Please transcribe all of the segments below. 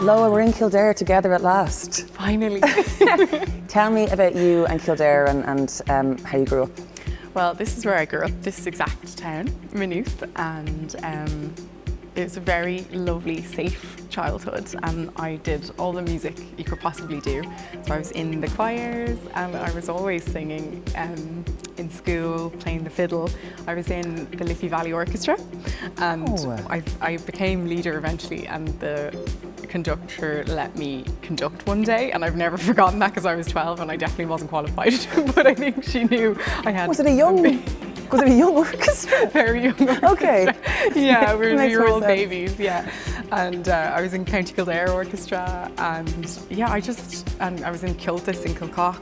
Loah, we're in Kildare together at last. Finally. Tell me about you and Kildare and how you grew up. Well, this is where I grew up, this exact town, Maynooth, and it was a very lovely, safe childhood, and I did all the music you could possibly do. So I was in the choirs, and I was always singing in school, playing the fiddle. I was in the Liffey Valley Orchestra, and I became leader eventually, and the conductor let me conduct one day, and I've never forgotten that because I was 12 and I definitely wasn't qualified, but I think she knew I had... Was it a young orchestra? Very young orchestra. Okay. Yeah, we were all babies, yeah. And I was in County Kildare Orchestra, and yeah, I was in Kiltis in Kilcock.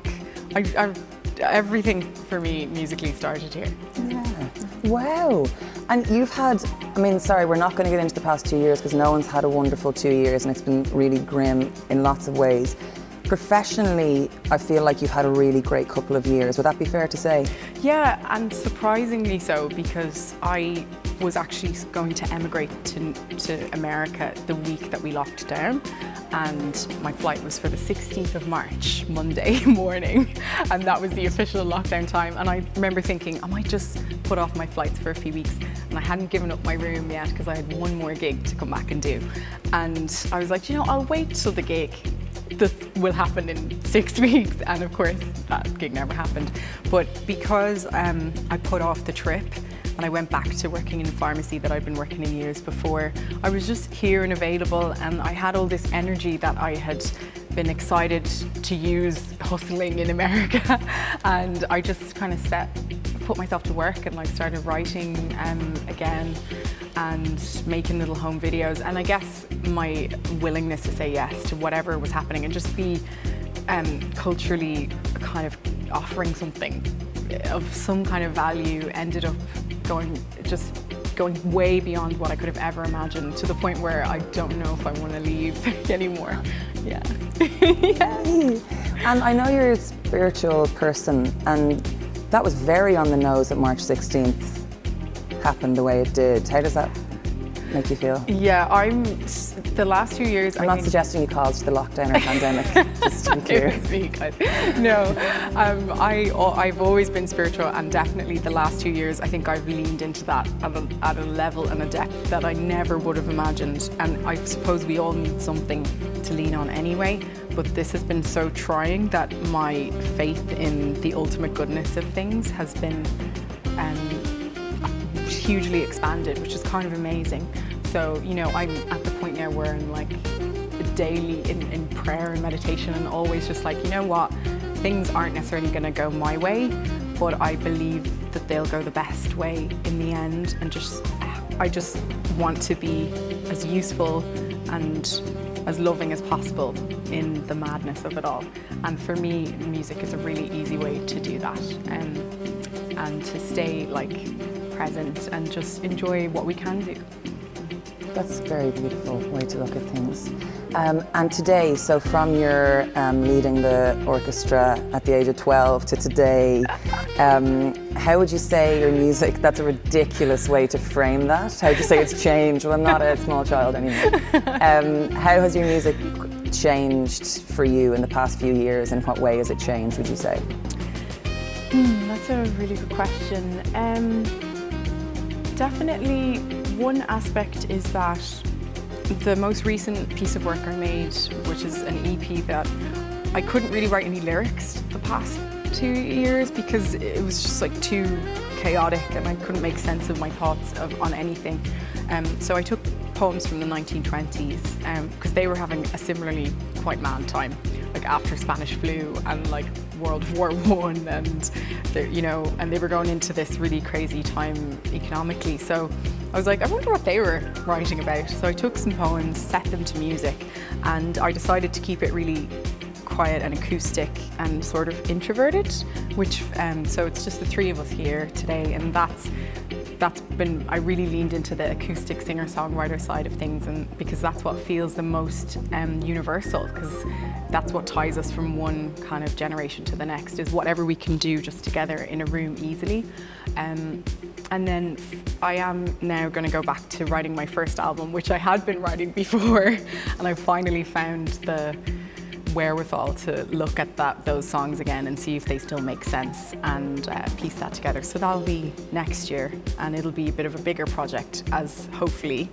Everything for me musically started here. Yeah. Wow. And you've had, sorry, we're not going to get into the past 2 years because no one's had a wonderful 2 years and it's been really grim in lots of ways. Professionally, I feel like you've had a really great couple of years. Would that be fair to say? Yeah, and surprisingly so, because I was actually going to emigrate to America the week that we locked down, and my flight was for the 16th of March, Monday morning, and that was the official lockdown time. And I remember thinking, I might just put off my flights for a few weeks, and I hadn't given up my room yet because I had one more gig to come back and do. And I was like, I'll wait till the gig that will happen in 6 weeks, and of course that gig never happened. But because I put off the trip and I went back to working in pharmacy that I'd been working in years before, I was just here and available, and I had all this energy that I had been excited to use hustling in America, and I just kind of put myself to work, and I started writing again and making little home videos. And I guess my willingness to say yes to whatever was happening and just be culturally kind of offering something of some kind of value ended up going way beyond what I could have ever imagined, to the point where I don't know if I want to leave anymore. Yeah. Yeah. And I know you're a spiritual person, and that was very on the nose that March 16th happened the way it did. How does that make you feel? Yeah, the last 2 years... I'm not suggesting you caused the lockdown or pandemic, just to be clear. It was me, guys. No, I've always been spiritual, and definitely the last 2 years, I think I've leaned into that at a level and a depth that I never would have imagined. And I suppose we all need something to lean on anyway, but this has been so trying that my faith in the ultimate goodness of things has been hugely expanded, which is kind of amazing. So, I'm at the point now where I'm like daily in prayer and meditation, and always just like, you know what, things aren't necessarily going to go my way, but I believe that they'll go the best way in the end, and I just want to be as useful and as loving as possible in the madness of it all. And for me, music is a really easy way to do that, and to stay present and just enjoy what we can do. That's a very beautiful way to look at things. And today, so from your leading the orchestra at the age of 12 to today, how would you say your music, that's a ridiculous way to frame that. How would you say it's changed? Well, I'm not a small child anymore. How has your music changed for you in the past few years? In what way has it changed, would you say? That's a really good question. Definitely one aspect is that the most recent piece of work I made, which is an EP, that I couldn't really write any lyrics the past 2 years because it was just too chaotic, and I couldn't make sense of my thoughts on anything. So I took poems from the 1920s because they were having a similarly quite mad time, after Spanish flu and World War I, and they were going into this really crazy time economically. So I was like, I wonder what they were writing about. So I took some poems, set them to music, and I decided to keep it really quiet and acoustic and sort of introverted, which so it's just the three of us here today, and I really leaned into the acoustic singer-songwriter side of things, and because that's what feels the most universal, because that's what ties us from one kind of generation to the next, is whatever we can do just together in a room easily. And then I am now going to go back to writing my first album, which I had been writing before, and I finally found the wherewithal to look at those songs again and see if they still make sense and piece that together. So that'll be next year, and it'll be a bit of a bigger project as hopefully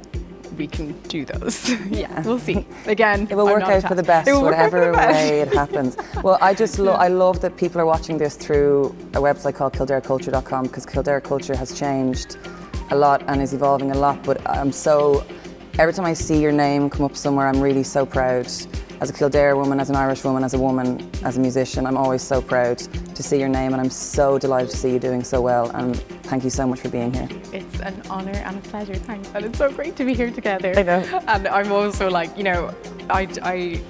we can do those. Yeah, we'll see. Again, it will work out for the best, whatever way it happens. Well, I love that people are watching this through a website called KildareCulture.com, because Kildare culture has changed a lot and is evolving a lot. But every time I see your name come up somewhere, I'm really so proud. As a Kildare woman, as an Irish woman, as a woman, as a musician, I'm always so proud to see your name, and I'm so delighted to see you doing so well, and thank you so much for being here. It's an honour and a pleasure, thanks, and it's so great to be here together. I know. And I'm also like, you know, I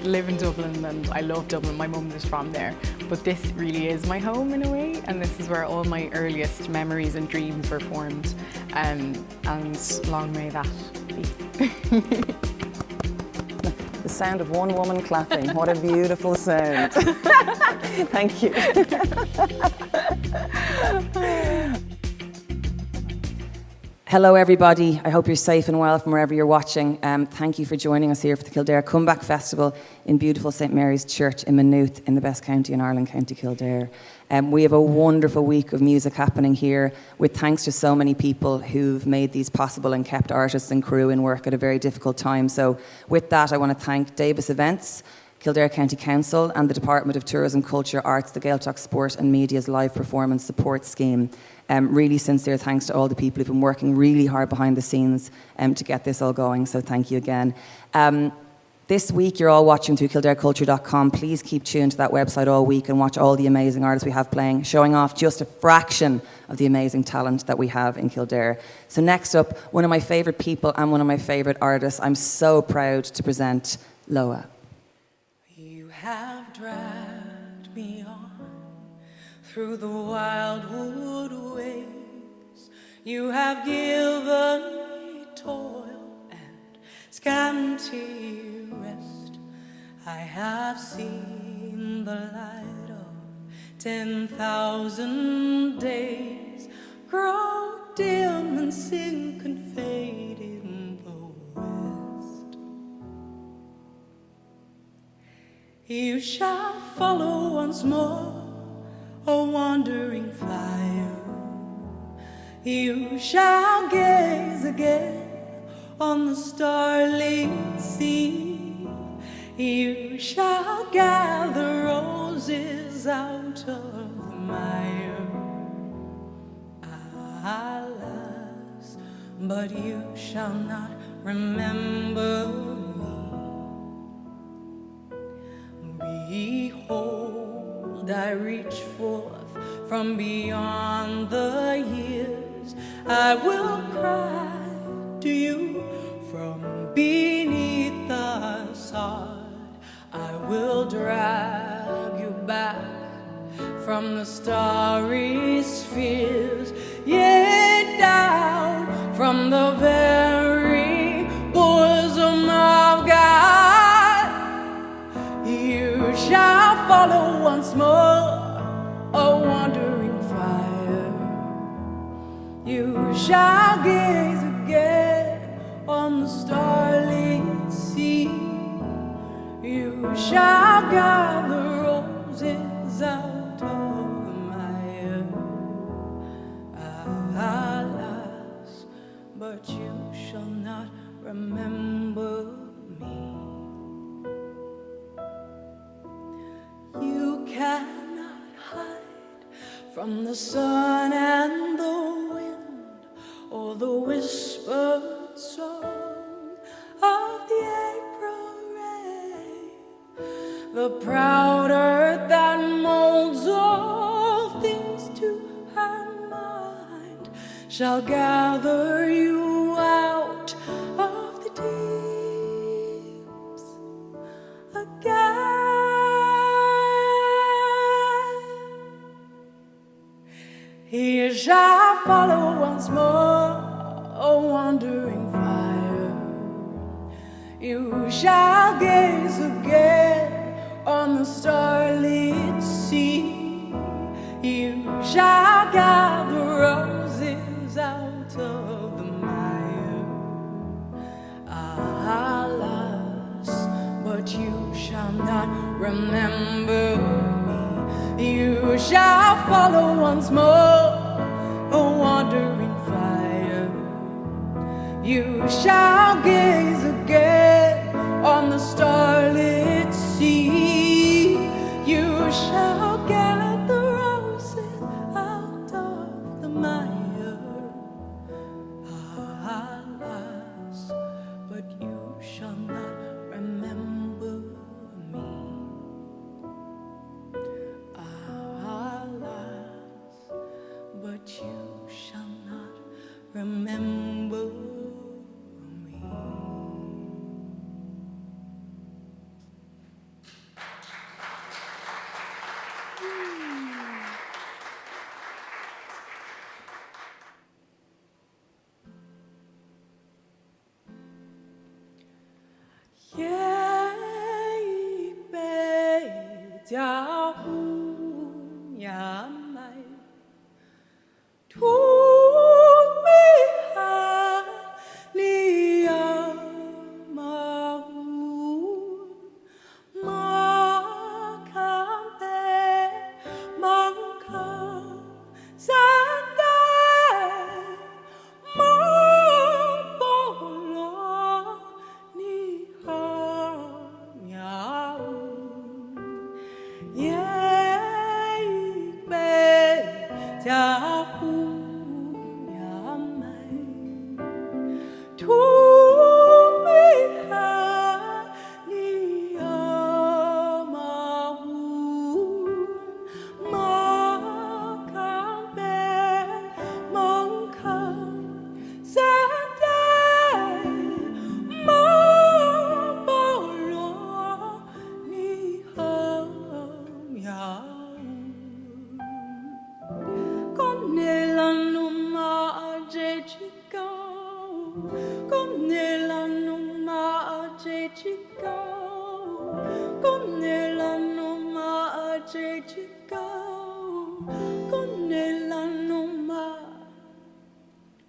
live in Dublin and I love Dublin, my mum is from there, but this really is my home in a way, and this is where all my earliest memories and dreams were formed, and long may that be. The sound of one woman clapping. What a beautiful sound. Thank you. Hello everybody, I hope you're safe and well from wherever you're watching. Thank you for joining us here for the Kildare Comeback Festival in beautiful St Mary's Church in Maynooth in the best county in Ireland, County Kildare. We have a wonderful week of music happening here, with thanks to so many people who've made these possible and kept artists and crew in work at a very difficult time. So with that, I want to thank Davis Events, Kildare County Council and the Department of Tourism, Culture, Arts, the Gaeltacht Sport and Media's Live Performance Support Scheme. Really sincere thanks to all the people who've been working really hard behind the scenes to get this all going, so thank you again. This week you're all watching through KildareCulture.com. Please keep tuned to that website all week and watch all the amazing artists we have playing, showing off just a fraction of the amazing talent that we have in Kildare. So next up, one of my favourite people and one of my favourite artists. I'm so proud to present Loah. You have dragged me on through the wildwood ways. You have given me toil and scanty rest. I have seen the light of 10,000 days grow dim and sink and fade in the west. You shall follow once more, a wandering fire. You shall gaze again on the starlit sea. You shall gather roses out of the mire. Alas, but you shall not remember me. Behold, I reach forth from beyond the years. I will cry to you from beneath the sod. I will drag you back from the starry spheres, yet down from the very bosom of God. You shall follow once more, a wandering fire. You shall gaze again on the starlit sea. You shall gather roses out of the mire. Alas, but you shall not remember me. You cannot hide from the sun and the wind, or the whispered song of the April rain. The proud earth that molds all things to her mind shall gather you out of the deeps again. You shall follow once more, a wandering fire. You shall gaze again on the starlit sea. You shall gather roses out but you shall not remember me. You shall follow once more, a wandering fire. You shall gaze again on the starlit sea. You shall gather roses out of the mire. Alas, but you shall not remember me. Alas, but you shall not remember me.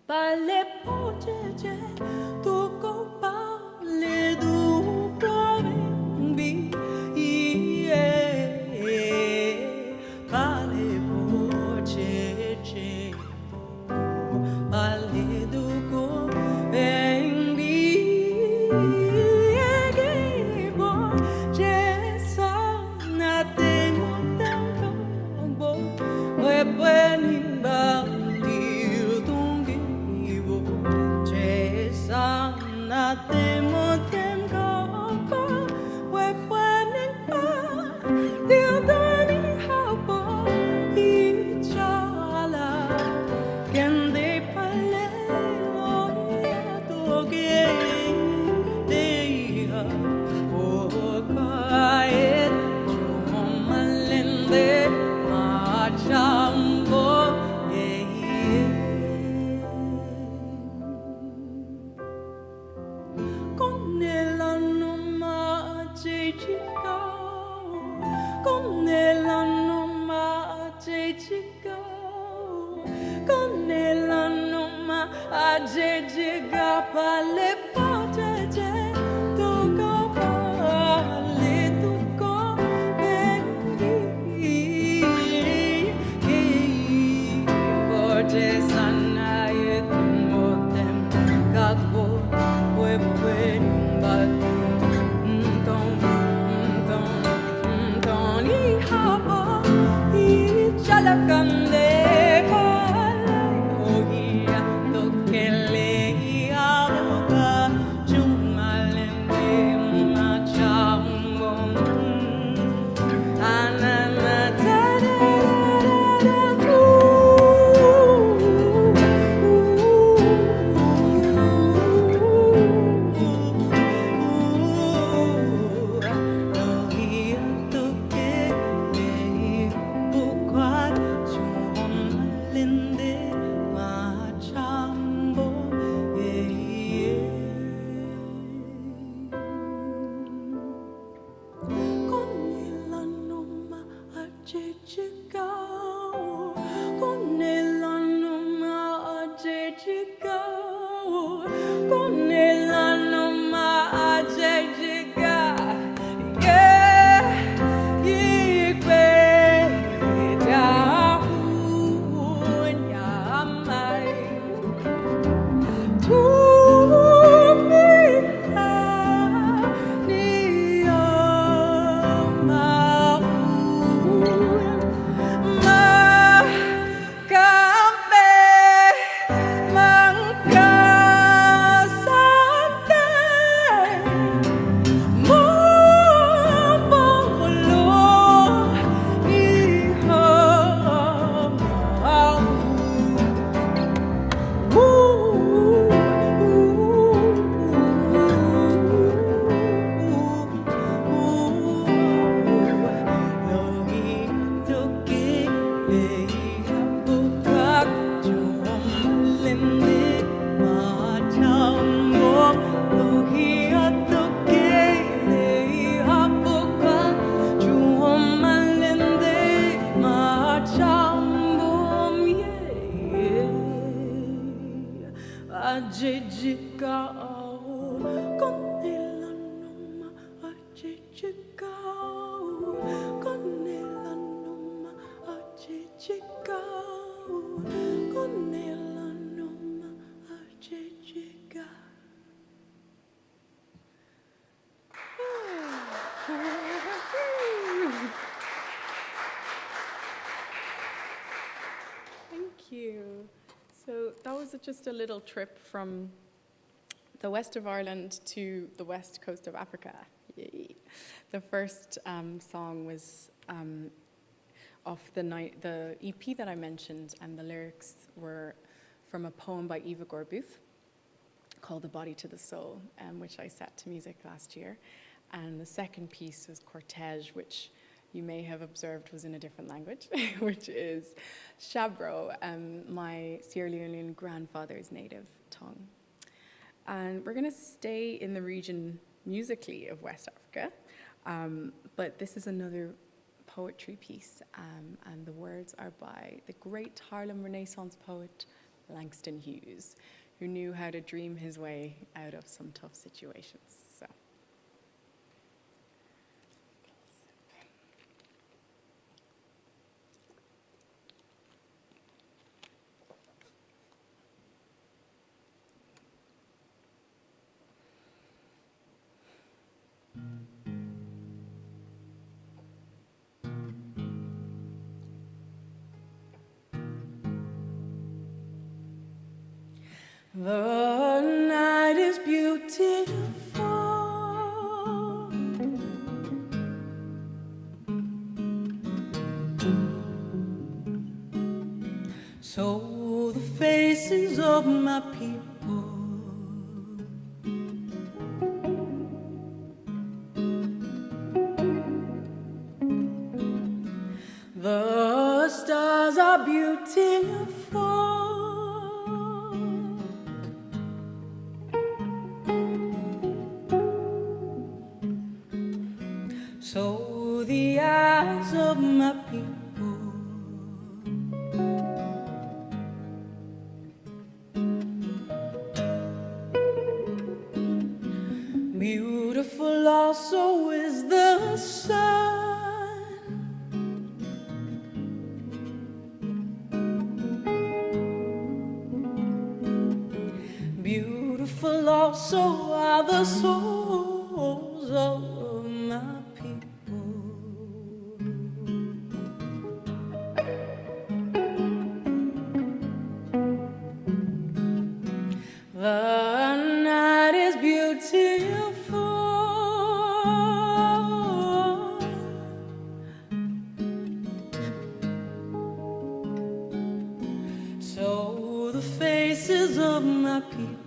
Pale pa je je, to go pale tu. Thank you. So that was just a little trip from the west of Ireland to the west coast of Africa. Yay. The first song was off the EP that I mentioned, and the lyrics were from a poem by Eva Gorbuth called The Body to the Soul, which I set to music last year. And the second piece was Cortege, which you may have observed was in a different language, which is Shabro, my Sierra Leonean grandfather's native tongue. And we're going to stay in the region musically of West Africa, but this is another poetry piece, and the words are by the great Harlem Renaissance poet Langston Hughes, who knew how to dream his way out of some tough situations. So. The night is beautiful, so the faces of my people the stars are beautiful. So the eyes of my people beautiful also is the sun, beautiful also are the souls of my the night is beautiful, so the faces of my people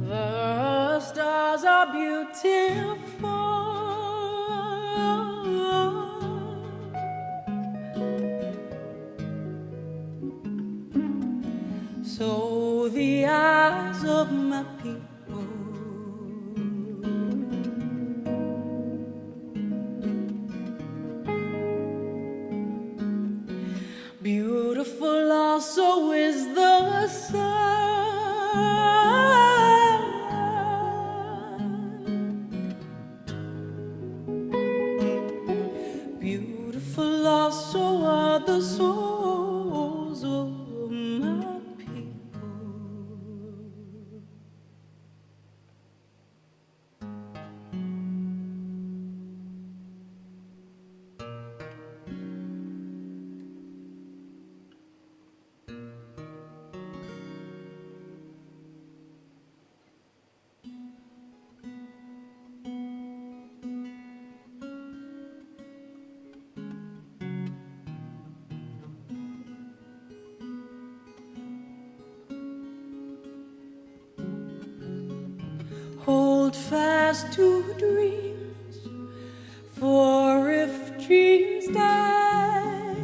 the stars are beautiful. So the eyes of my people beautiful also is the sun, beautiful also are the souls of my hold fast to dreams, for if dreams die,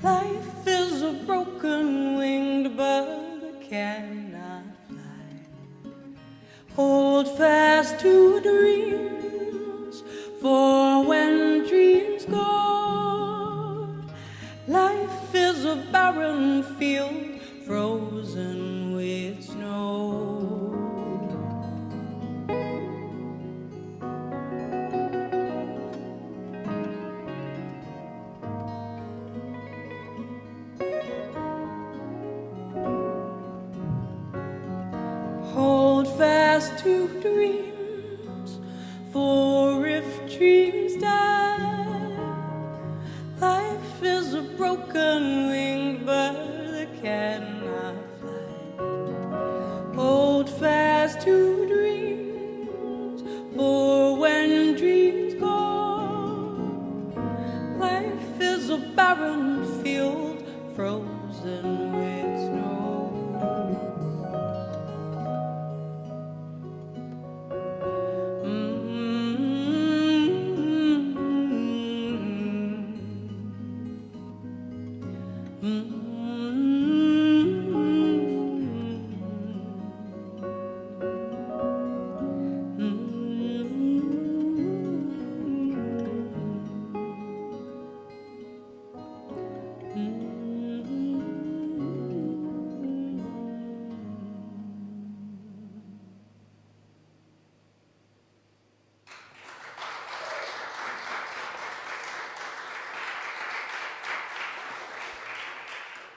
life is a broken winged bird that cannot fly. Hold fast to dreams, for when dreams go, life is a barren barren field frozen with snow. Hold fast to dreams, for if dreams die, life is a broken winged bird that cannot fly. Hold fast to dreams, for when dreams go, life is a barren field frozen with snow.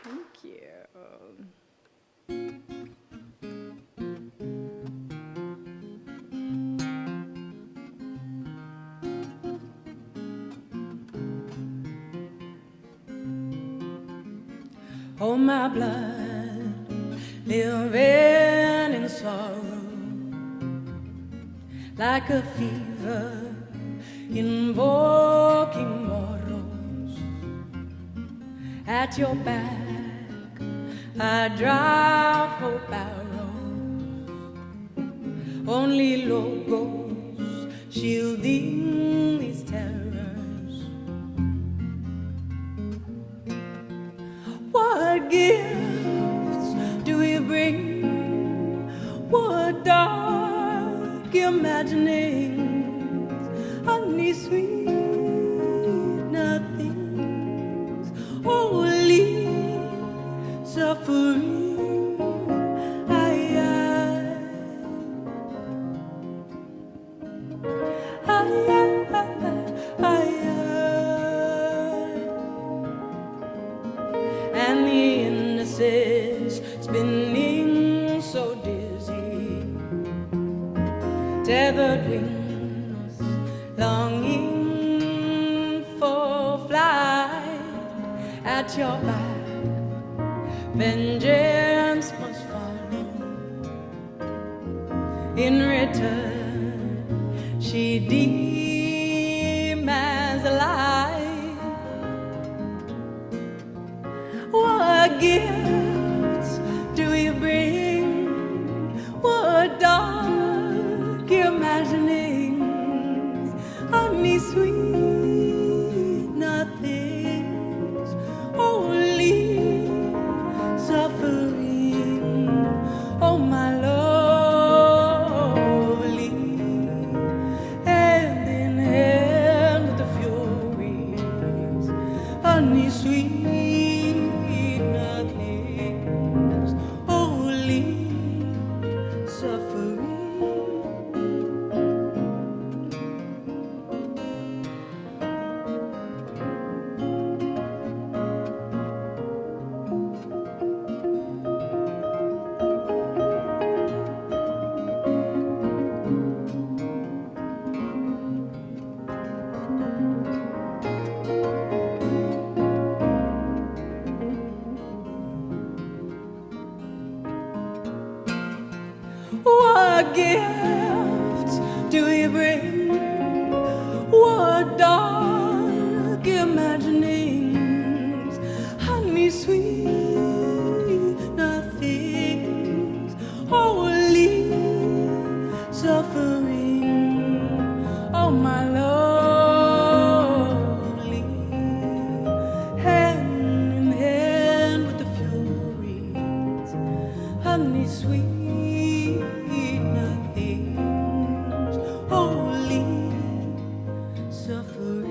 Thank you. Oh, my blood, living in sorrow, like a fever, invoking mortals. At your back, I drive hope arrows, only logos shielding these terrors. What gifts do we bring? What dark imaginings? Honey sweet nothings, only suffering. And the innocence spinning so dizzy, tethered wings longing for flight. At your back, vengeance must follow. In return, she demands a life. What gifts do we bring? What dark imaginings? Honey sweet nothings, only suffering. Oh, my lovely, hand in hand with the furies. Honey sweet nothings, only suffering. What gifts do we bring? What dark imaginings? Honey sweet nothings, only suffering. Oh, my lovely, hand in hand with the furies. Honey sweet nothings, only suffering.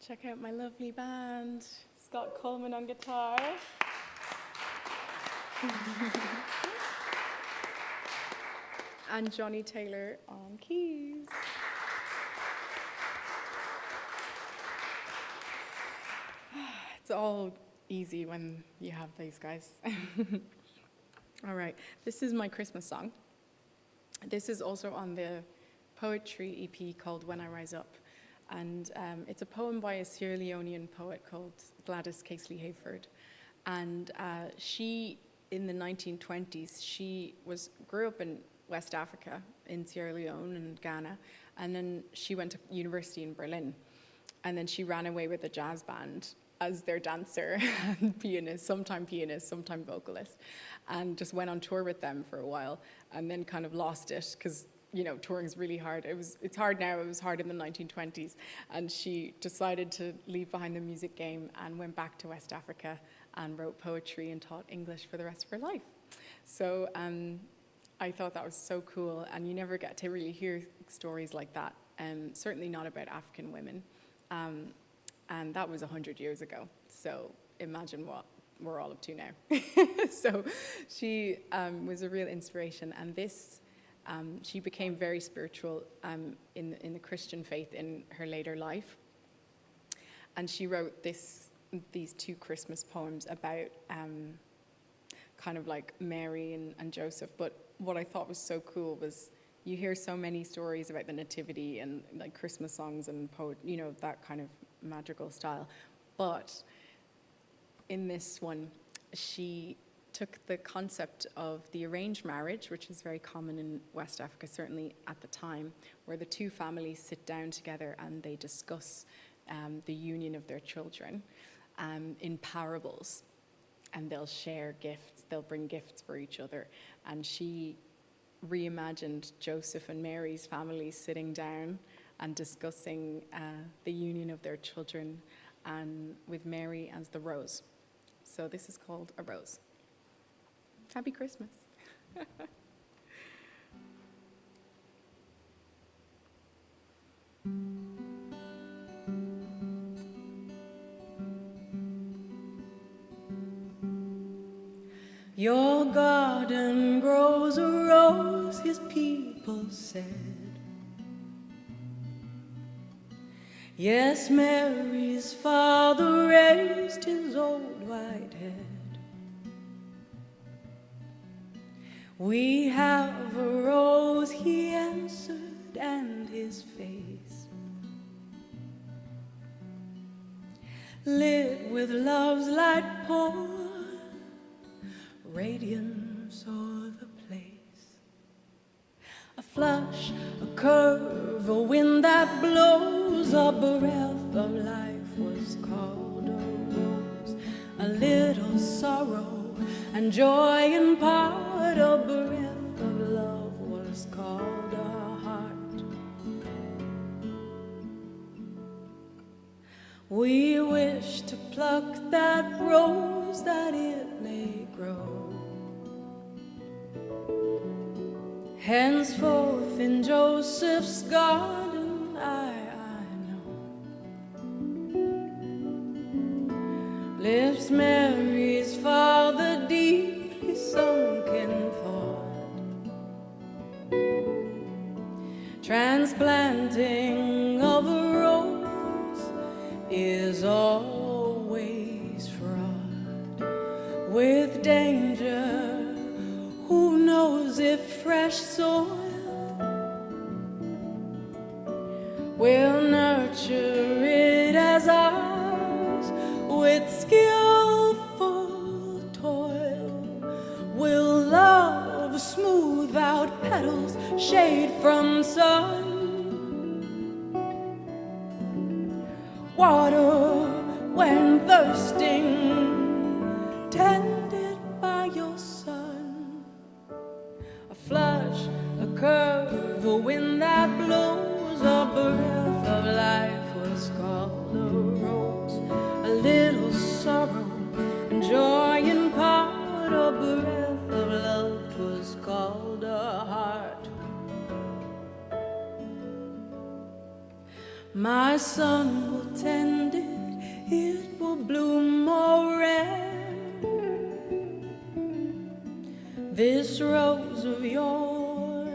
Check out my lovely band. Scott Coleman on guitar. And Johnny Taylor on keys. It's all easy when you have these guys. All right, this is my Christmas song. This is also on the poetry EP called When I Rise Up. And it's a poem by a Sierra Leonean poet called Gladys Casely Hayford. And she, in the 1920s, she grew up in West Africa, in Sierra Leone and Ghana. And then she went to university in Berlin. And then she ran away with a jazz band as their dancer and pianist, sometime vocalist, and just went on tour with them for a while, and then kind of lost it because, you know, touring is really hard. It's hard now, it was hard in the 1920s. And she decided to leave behind the music game and went back to West Africa and wrote poetry and taught English for the rest of her life. So I thought that was so cool, and you never get to really hear stories like that, certainly not about African women. And that was 100 years ago. So imagine what we're all up to now. So she was a real inspiration, and this, she became very spiritual in the Christian faith in her later life. And she wrote these two Christmas poems about kind of like Mary and Joseph. But what I thought was so cool was you hear so many stories about the nativity and like Christmas songs and you know, that kind of magical style. But in this one, she took the concept of the arranged marriage, which is very common in West Africa, certainly at the time, where the two families sit down together and they discuss the union of their children in parables. And they'll share gifts, they'll bring gifts for each other. And she reimagined Joseph and Mary's families sitting down and discussing the union of their children, and with Mary as the rose. So this is called A Rose. Happy Christmas. Your garden grows a rose, his people said. Yes, Mary's father raised his old white head. We have a rose, he answered, and his face lit with love's light poured, radiance o'er the place. A flush, a curve, a wind that blows, a breath of life was called a rose. A little sorrow and joy in part, a breath of love was called a heart. We wish to pluck that rose that it may grow. Henceforth in Joseph's garden I know lives Mary's father, deeply sunk in thought, transplanting of a rose is always fraught with danger. Who knows if fresh soil will nurture it as ours with skillful toil? Will love smooth out petals, shade from sun? water when thirsting, tended by your son. A flush, a curve, a wind that blows, a breath of life was called a rose. A little sorrow and joy in part, a breath of love was called a heart. My son will tend it, it will bloom more red. This rose of yours,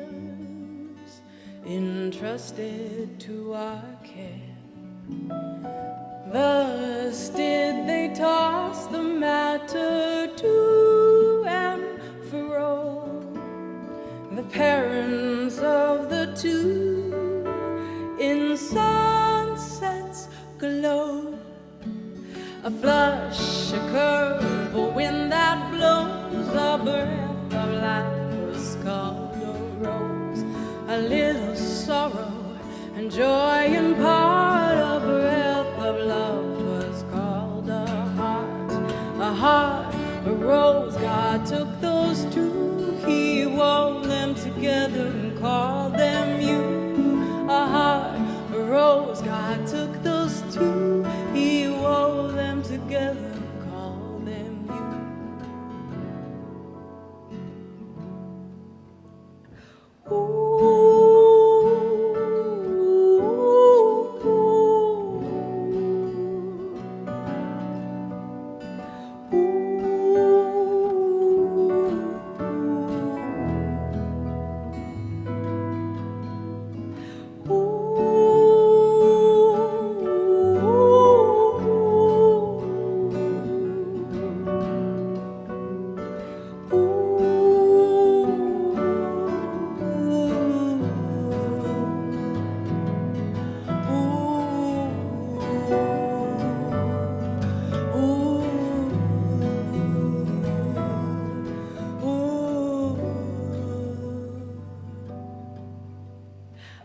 entrusted to our care. Thus did they toss the matter to and fro, the parents of the two, in sunset's glow. A flush, a curve, a wind that blows, a breath of life was called a rose. A little sorrow and joy in part, a breath of love was called a heart. A heart, a rose, God took those two, he wove them together and called them you. A heart, a rose, God took those two, he wove them together and called them you.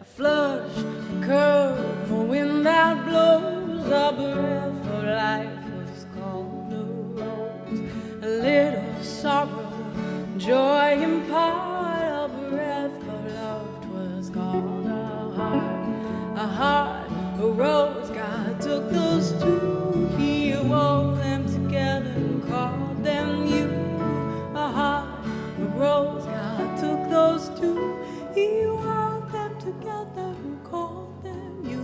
A flush, a curve, a wind that blows, a breath of life was called a rose. A little sorrow, joy in part, a breath of love was called a heart. A heart, a rose, God took those two, he wove them together and called them you. A heart, a rose, God took those two, he wove them together and called them you.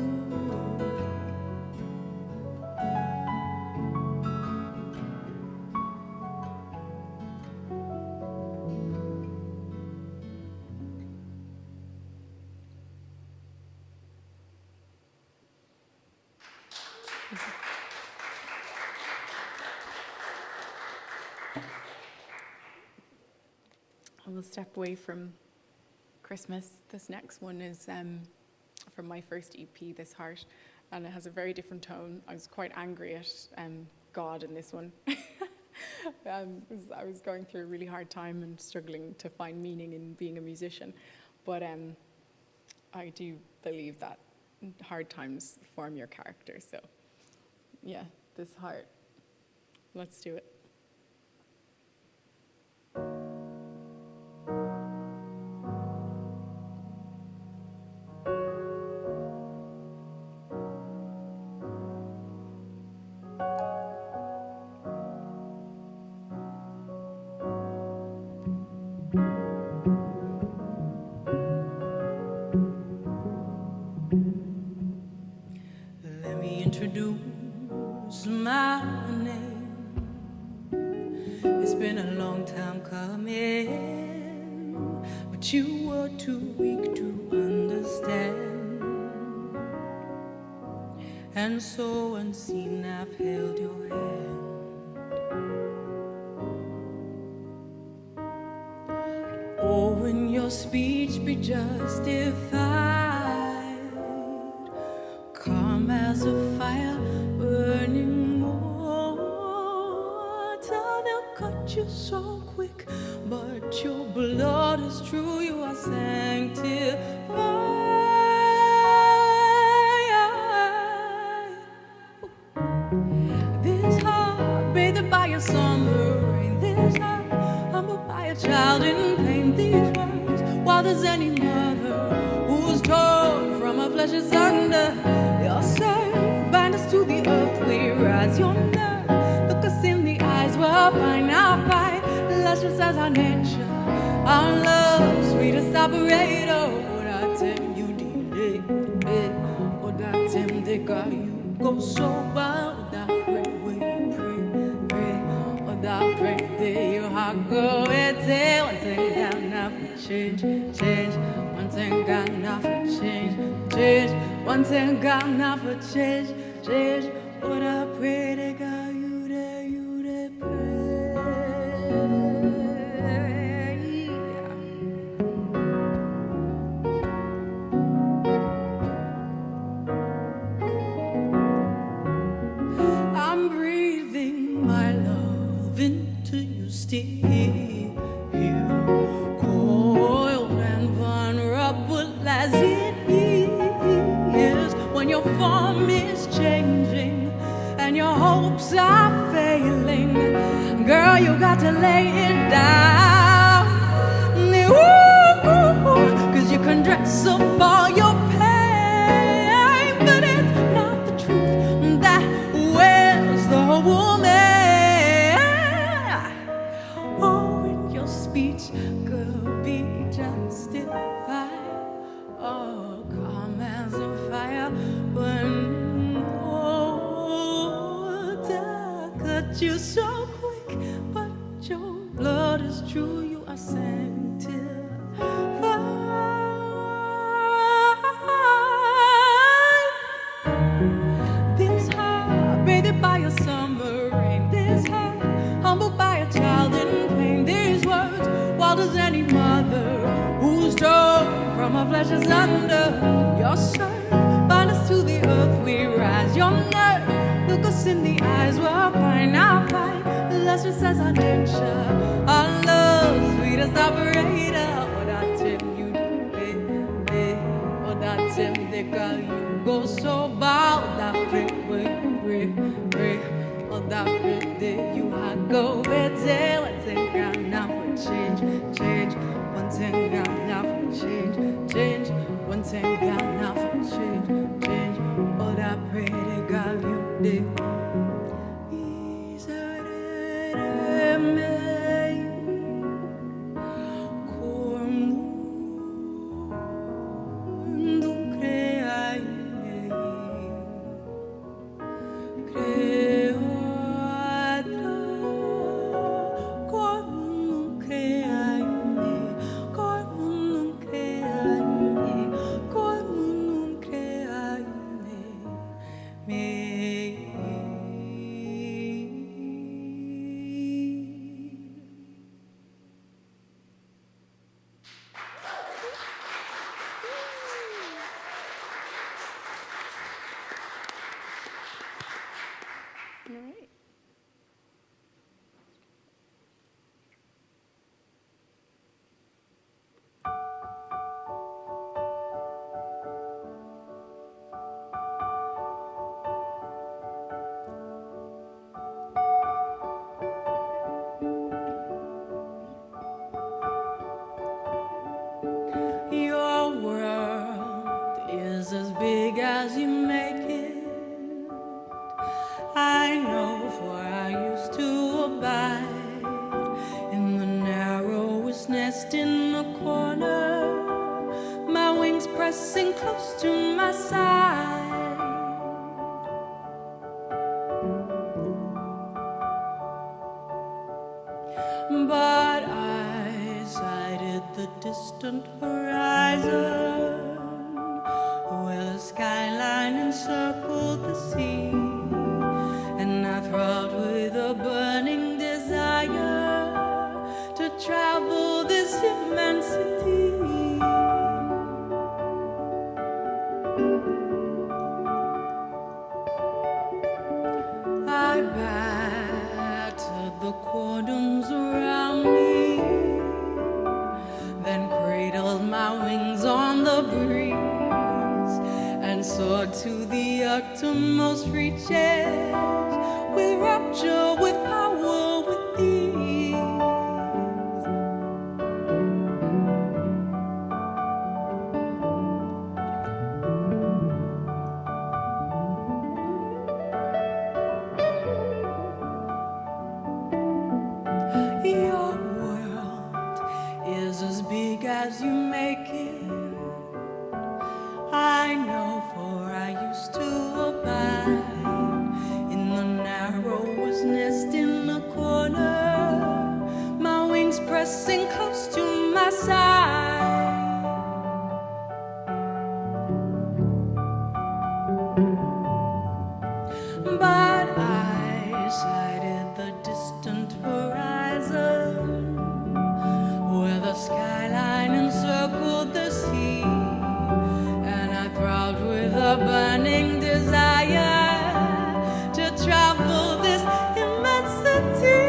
I will step away from Christmas. This next one is from my first EP, This Heart, and it has a very different tone. I was quite angry at God in this one. I was going through a really hard time and struggling to find meaning in being a musician, but I do believe that hard times form your character. So yeah, This Heart. Let's do it. Let me introduce my name. It's been a long time coming, but you were too weak to understand. And so unseen I've held your hand. Oh, when your speech be justified, calm as a fire, burning water, they'll cut you so quick, but your blood is true, you are sanctified. a summer rain. This heart humbled by a child in pain. These words, wild as any mother who's torn from her flesh asunder. Your serve, bind us to the earth, we rise. Your nerve, look us in the eyes, we'll find our fight. Lustrous as our nature, our love, sweetest operator. What I tell you, dear, what I tell you, go so wild. What I pray, we pray. What I pray, that your heart go and tell. One thing God not for change. One thing God not for change. One thing God not for change. What I pray, that God you there pray. I'm breathing my love into you still. You coiled and vulnerable as it is when your form is changing and your hopes are failing. Girl, you got to lay it down. Ooh, 'cause you can dress up all your pain, but it's not the truth that wears the woman. Oh, in your speech, girl, be justified. Oh, calm as a fire, but cut you so quick, but your blood is true. You are sanctified. This heart, bathed by a summer rain. This heart, humbled by a child in pain. These words, wild as any mother who's torn from her flesh asunder. Your serve, bind us to the earth, we rise. Your nerve, look us in the eyes, we'll find our fight. Lustrous as our nature, our love, sweetest operator. What I tell you, what I tell the girl, you go so bold. I pray. What I pray that you I go better. One thing God now for change. One thing God now for change. One thing God now for change. What I pray that God you did. Your world is as big as you make it. I know, for I used to abide in the narrowest nest in the corner, my wings pressing close to my side. But I sighted the distant horizon, where the skyline encircled the sea, and I throbbed with a burning desire to travel this immensity. I battered the cordons around me, then cradled my wings on the breeze, and soared to the uttermost reaches with rapture, with power. these. Your world is as big as you make it. I know, for I used to abide in the narrowest nest in the corner, my wings pressing close to my side. But I sighted the distant horizon, where the skyline encircled the sea, and I throbbed with a burning desire to travel this immensity.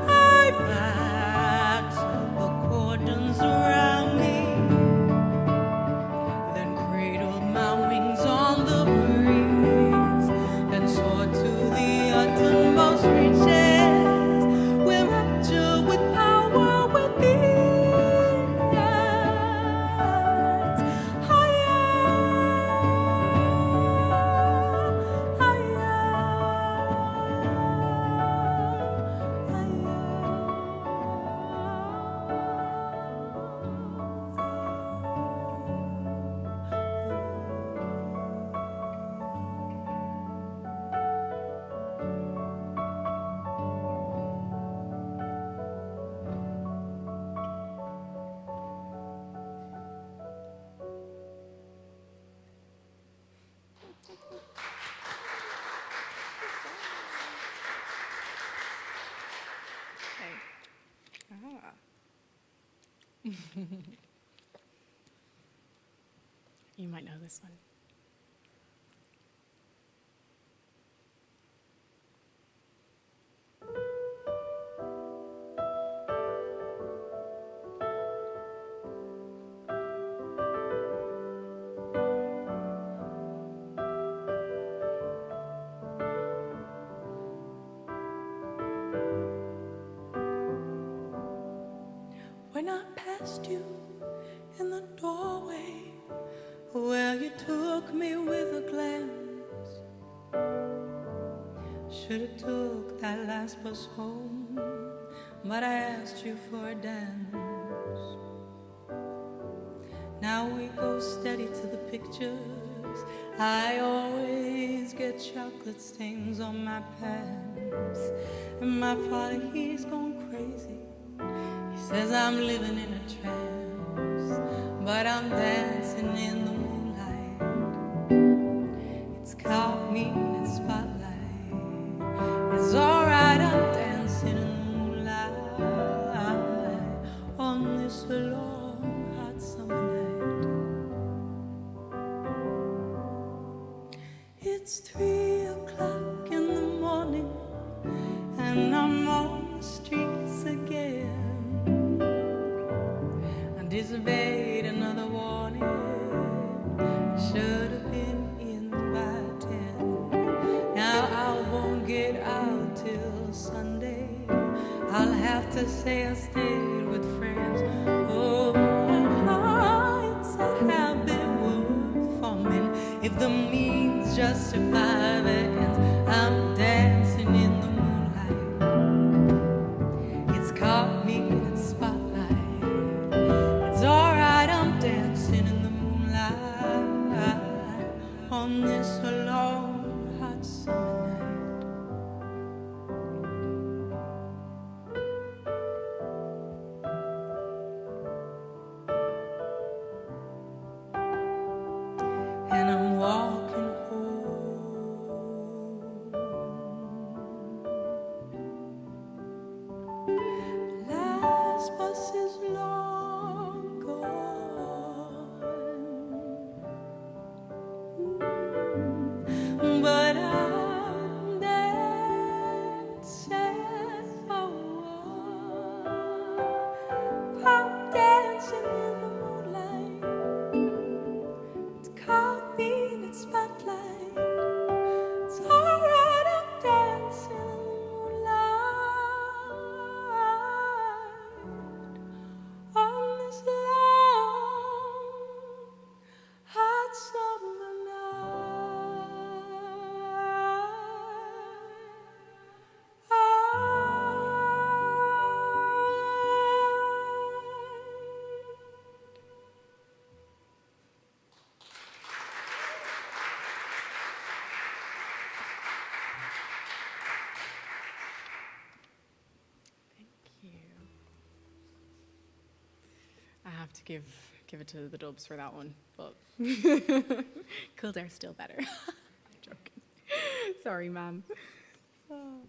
I packed the cordons around me, then cradled my wings on the breeze, then soared to the uttermost reaches, where rapture with power within us. You might know this one. When I passed you in the doorway, well, you took me with a glance. Should've took that last bus home, but I asked you for a dance. Now we go steady to the pictures. I always get chocolate stains on my pants, and my father, he's gone crazy. He says I'm living in a trance, but I'm dancing in the moonlight. It's caught me in its spotlight. It's alright, I'm dancing in the moonlight on this long, hot summer night. It's 3 o'clock in the morning, and I'm on the streets again. Disobeyed another warning. I should have been in by 10. Now I won't get out till Sunday. I'll have to say I stayed with friends. Oh, it's a habit worth forming if the means justify the ends. I'm dancing in the moonlight. It's caught me in its spotlight. It's alright, I'm dancing in the moonlight on this long, hot summer night. And I'm walking home. Last bus is long gone, but I'm dancing. I'm dancing in the moonlight. It's caught me in its I have to give it to the Dubs for that one, but Kildare's still better. I'm joking. Sorry, ma'am. Oh.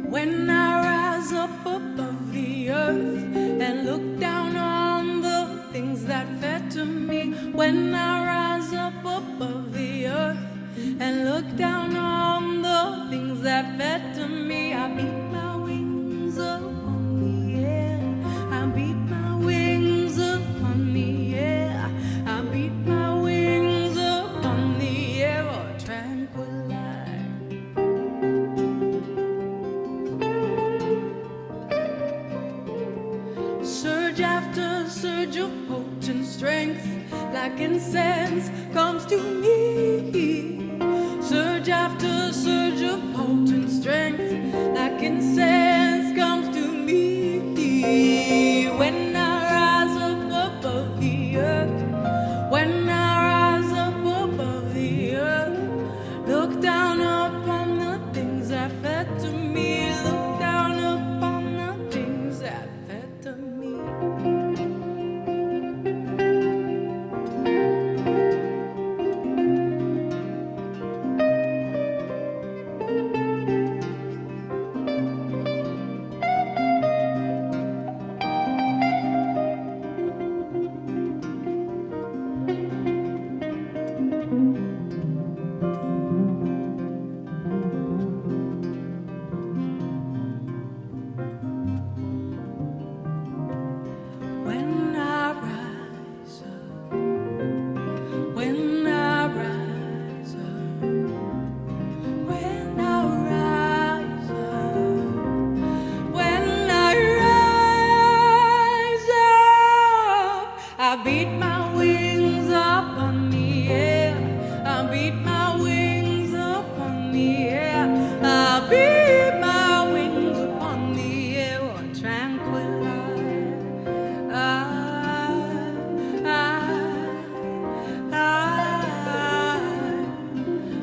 When I rise up above the earth and look down on the things that fed to me, when I rise up above the earth and look down on the things that fed to me, I beat my wings up on the air. I beat my wings up on the air. I beat my wings up on the air, oh, tranquil life. Surge after surge of potent strength, like incense, comes to me. Surge after surge of potent strength, like incense, comes to me. When I rise up above the earth, when I rise up above the earth, look down upon the things that fed to me. Look down upon the things that fed to me. When I rise up, when I rise up, when I rise up, when I rise up, I beat my wings up on the air. I beat my wings up on the air. I beat my wings up on the air, oh, tranquil life.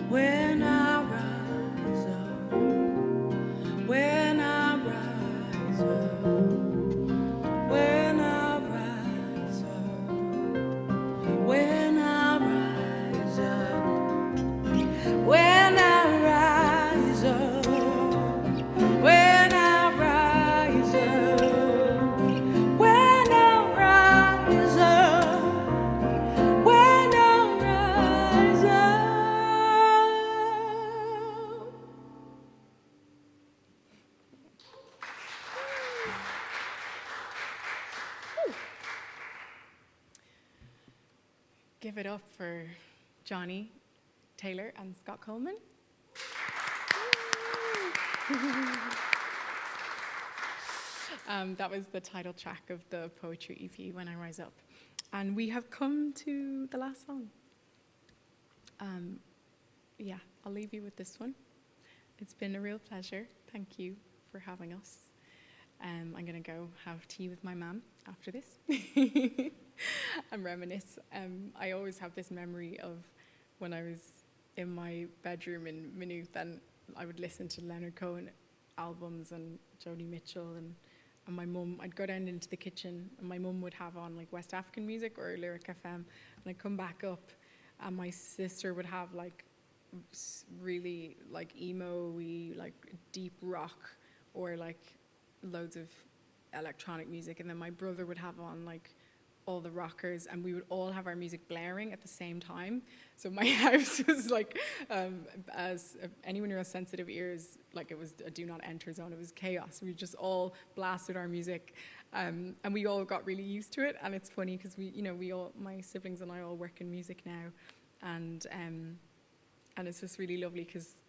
When I rise up, when I rise up, when I rise up, when I rise up, when I rise up, when I rise up, when I rise up, when I rise up. Give it up for Johnny Taylor and Scott Coleman. That was the title track of the poetry EP, When I Rise Up. And we have come to the last song. Yeah, I'll leave you with this one. It's been a real pleasure. Thank you for having us. I'm going to go have tea with my mum after this and reminisce. I always have this memory of when I was in my bedroom in Maynooth and I would listen to Leonard Cohen albums and Joni Mitchell and my mum. I'd go down into the kitchen and my mum would have on like West African music or Lyric FM, and I'd come back up and my sister would have like really like emo-y, like deep rock or like loads of electronic music, and then my brother would have on like all the rockers, and we would all have our music blaring at the same time. So my house was like, as anyone who has sensitive ears, like it was a do not enter zone. It was chaos. We just all blasted our music, and we all got really used to it. And it's funny because my siblings and I all work in music now, and it's just really lovely because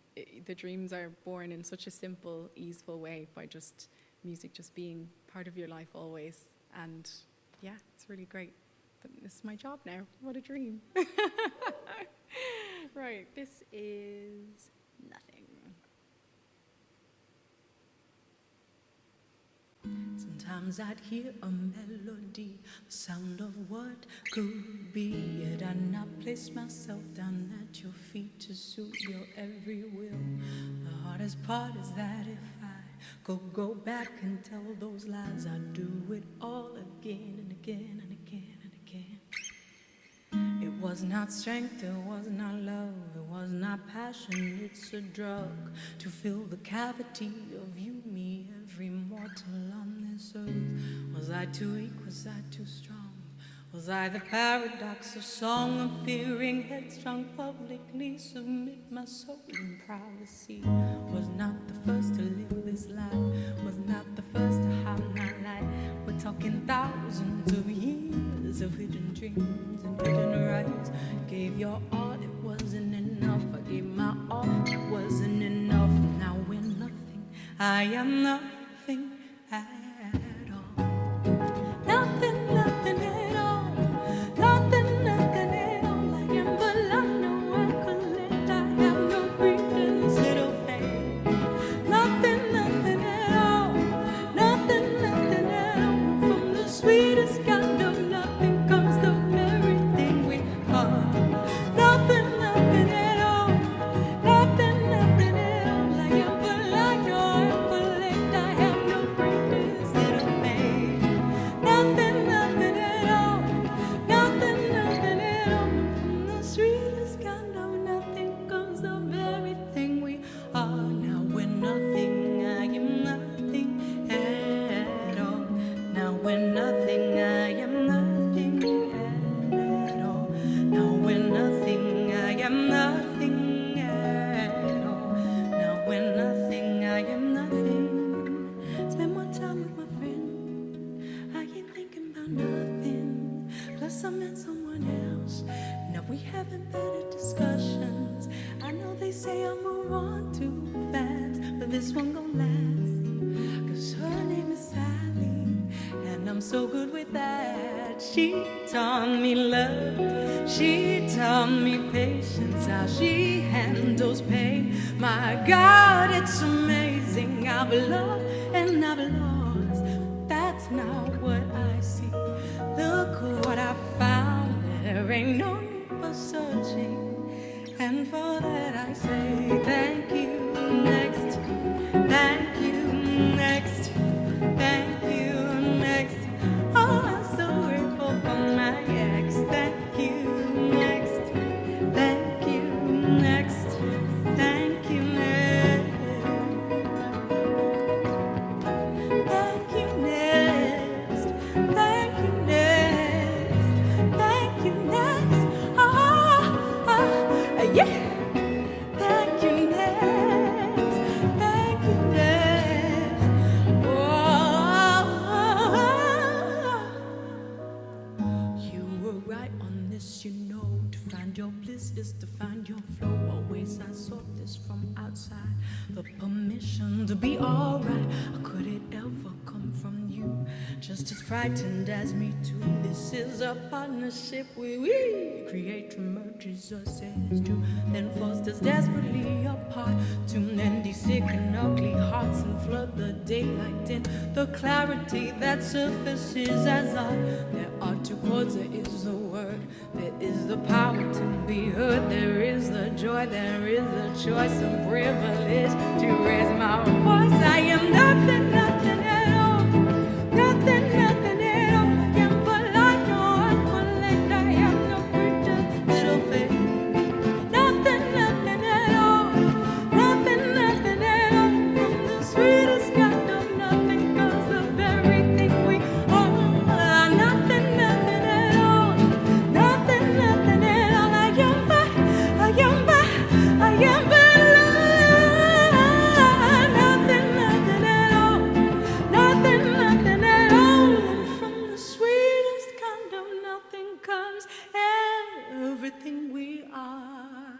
the dreams are born in such a simple, easeful way by just music just being part of your life always. And yeah, it's really great. But this is my job now. What a dream. Right, this is Nothing. Sometimes Sometimes I'd hear a melody, the sound of what could be. Yet I'd not place myself down at your feet to suit your every will. The hardest part is that if I could go back and tell those lies, I'd do it all again and again and again and again. It was not strength, it was not love, it was not passion, it's a drug to fill the cavity of you, me, every mortal on this earth. Was I too weak, was I too strong? Was I the paradox of song, appearing headstrong, publicly submit my soul in privacy? Was not the first to live this life, was not the first to have my light. We're talking thousands of years of hidden dreams and hidden rights. Gave your all, it wasn't enough. I gave my all, it wasn't enough. Now we're nothing, I am nothing at all. Nothing, nothing at all. Nothing, nothing at all. I am but like no accolade. I have no breathing, little faith. Nothing, nothing at all. Nothing, nothing at all. From the sweetest kind of nothing comes the very thing we are. Nothing, nothing at all. Nothing, nothing at all. I am but like no accolade. I have no breathing, little faith. Nothing, nothing at all. Nothing, nothing at all. From the sweetest kind of nothing comes the very thing we are. Now we're nothing, I am nothing at all. Now we're nothing, I am nothing at all. Now we're nothing, I am nothing at all. Now we're nothing, I am nothing. Spend more time with my friend, I ain't thinking about nothing. Plus I met someone else, now we having better discussions. I know they say I move on too fast, but this one gon' last. Cause her name is Sally, and I'm so good with that. She taught me love, she taught me patience, how she handles pain. My God, it's amazing. I've loved and I've lost, that's not what I see. Look what I found, there ain't no need for searching. And for that I say thank you, next. Thank you, next. Thank you, next. Oh, I'm so grateful for my ex. Thank you, next. Thank you, next. Thank you, next. Thank you, next. Thank you, next. Thank you, next. Yeah. Thank you, next. Thank you, next. You were right on this, you know. To find your bliss is to find your flow. Always I sought this from outside. The permission to be alright. Could it ever come from you? Just as frightened as me too. This is a partnership where we create, emerges us as two, then forced us desperately apart. Tune in these sick and ugly hearts and flood the daylight in the clarity that surfaces as art. There are two chords, there is the word, there is the power to be heard, there is the joy, there is the choice and privilege to raise my voice. I am nothing, nothing at all. Nothing, nothing at all. I am but like no accolade. I am no creature, little faith. Nothing, nothing at all. Nothing, nothing at all. From the sweetest kind of nothing comes the very thing we are. Nothing, nothing at all. Nothing, nothing at all. I am by, I am by, I am by. Nothing, nothing at all. Nothing, nothing at all. And from the sweetest kind of nothing comes everything we are.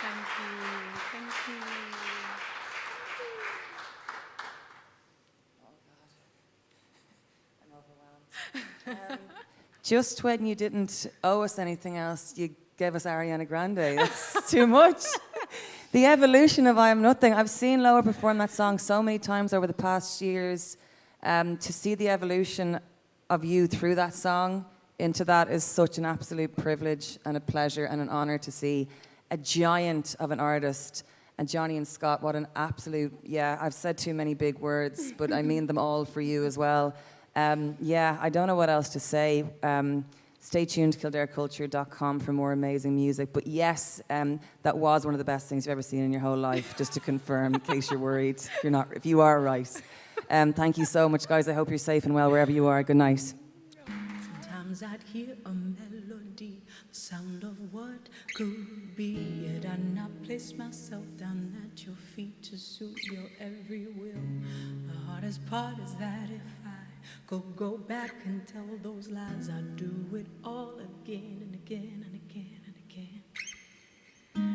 Thank you, thank you. I'm overwhelmed. just when you didn't owe us anything else, you gave us Ariana Grande. That's too much. The evolution of I Am Nothing. I've seen Loah perform that song so many times over the past years. To see the evolution of you through that song into that is such an absolute privilege and a pleasure and an honour to see a giant of an artist. And Johnny and Scott, what an absolute, I've said too many big words, but I mean them all for you as well. I don't know what else to say. Stay tuned to KildareCulture.com for more amazing music. But yes, that was one of the best things you've ever seen in your whole life, just to confirm, in case you're worried. If you are right. Thank you so much, guys. I hope you're safe and well wherever you are. Good night. Sometimes I'd hear a melody, the sound of what could be it, and I place myself down at your feet to suit your every will. The hardest part is that if I could go back and tell those lies, I'd do it all again and again and again and again.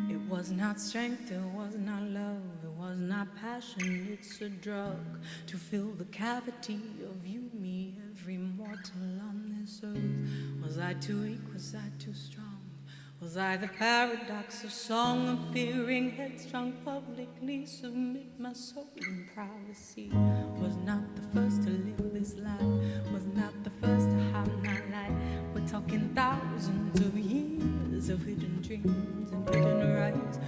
It was not strength, it was not love, it was not passion, it's a drug to fill the cavity of you, me, every mortal on this earth. Was I too weak, was I too strong? Was I the paradox of song, appearing headstrong, publicly submit my soul in privacy? Was not the first to live this life, was not the first to have my light. We're talking thousands of years of hidden dreams and hidden rights.